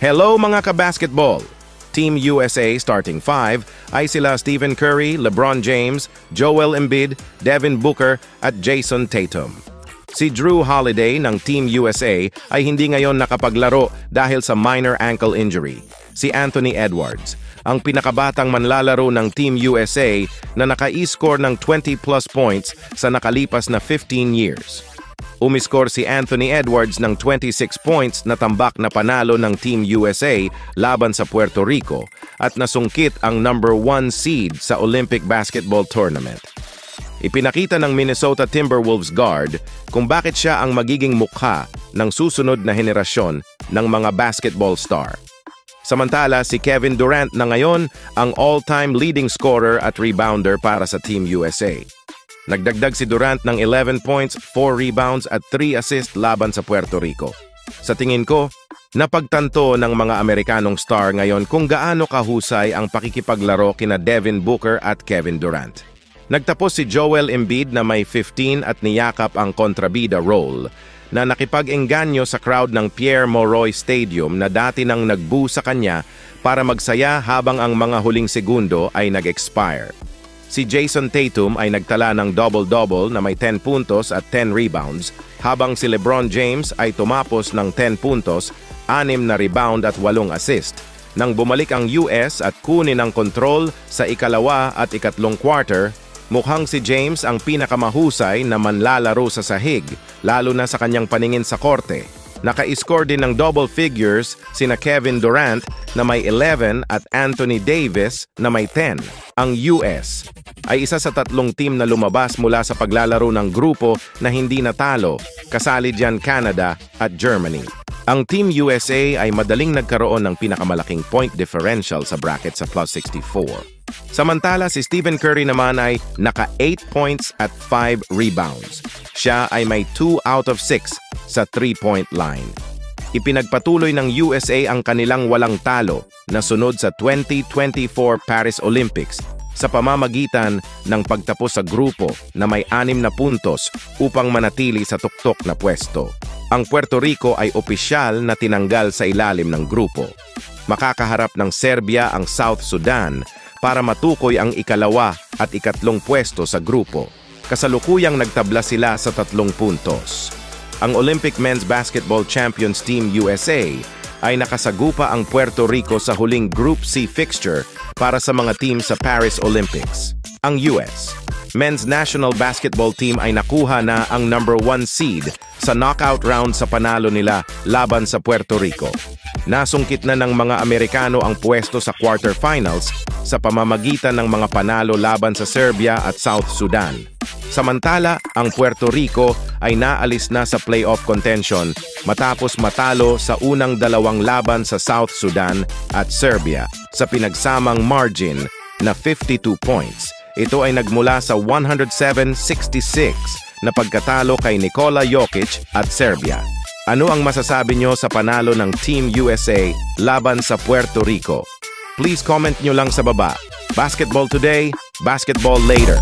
Hello mga ka-basketball! Team USA starting 5 ay sila Stephen Curry, LeBron James, Joel Embiid, Devin Booker at Jason Tatum. Si Jrue Holiday ng Team USA ay hindi ngayon nakapaglaro dahil sa minor ankle injury. Si Anthony Edwards, ang pinakabatang manlalaro ng Team USA na naka-score ng 20+ points sa nakalipas na 15 years. Umiskor si Anthony Edwards ng 26 points na tambak na panalo ng Team USA laban sa Puerto Rico at nasungkit ang number 1 seed sa Olympic Basketball Tournament. Ipinakita ng Minnesota Timberwolves guard kung bakit siya ang magiging mukha ng susunod na henerasyon ng mga basketball star. Samantala, si Kevin Durant na ngayon ang all-time leading scorer at rebounder para sa Team USA. Nagdagdag si Durant ng 11 points, 4 rebounds at 3 assists laban sa Puerto Rico. Sa tingin ko, napagtanto ng mga Amerikanong star ngayon kung gaano kahusay ang pakikipaglaro kina Devin Booker at Kevin Durant. Nagtapos si Joel Embiid na may 15 at niyakap ang kontrabida role na nakipag-engganyo sa crowd ng Pierre Mauroy Stadium na dati nang nag-boo sa kanya para magsaya habang ang mga huling segundo ay nag-expire. Si Jason Tatum ay nagtala ng double-double na may 10 puntos at 10 rebounds, habang si LeBron James ay tumapos ng 10 puntos, 6 na rebound at 8 assist. Nang bumalik ang US at kunin ang kontrol sa ikalawa at ikatlong quarter, mukhang si James ang pinakamahusay na manlalaro sa sahig, lalo na sa kanyang paningin sa korte. Naka-score din ng double figures sina Kevin Durant na may 11 at Anthony Davis na may 10. Ang US ay isa sa 3 team na lumabas mula sa paglalaro ng grupo na hindi natalo, kasali diyan Canada at Germany. Ang Team USA ay madaling nagkaroon ng pinakamalaking point differential sa bracket sa +64. Samantala, si Stephen Curry naman ay naka 8 points at 5 rebounds. Siya ay may 2 out of 6 sa 3-point line. Ipinagpatuloy ng USA ang kanilang walang talo na sunod sa 2024 Paris Olympics sa pamamagitan ng pagtapos sa grupo na may 6 na puntos upang manatili sa tuktok na pwesto. Ang Puerto Rico ay opisyal na tinanggal sa ilalim ng grupo. Makakaharap ng Serbia ang South Sudan para matukoy ang ikalawa at ikatlong pwesto sa grupo. Kasalukuyang nagtabla sila sa 3 puntos. Ang Olympic Men's Basketball Champions Team USA ay nakasagupa ang Puerto Rico sa huling Group C fixture para sa mga team sa Paris Olympics. Ang US Men's National Basketball Team ay nakuha na ang number 1 seed sa knockout round sa panalo nila laban sa Puerto Rico. Nasungkit na ng mga Amerikano ang pwesto sa quarterfinals sa pamamagitan ng mga panalo laban sa Serbia at South Sudan. Samantala, ang Puerto Rico ay naalis na sa playoff contention matapos matalo sa unang 2 laban sa South Sudan at Serbia sa pinagsamang margin na 52 points. Ito ay nagmula sa 107-66 na pagkatalo kay Nikola Jokic at Serbia. Ano ang masasabi nyo sa panalo ng Team USA laban sa Puerto Rico? Please comment nyo lang sa baba. Basketball today, basketball later.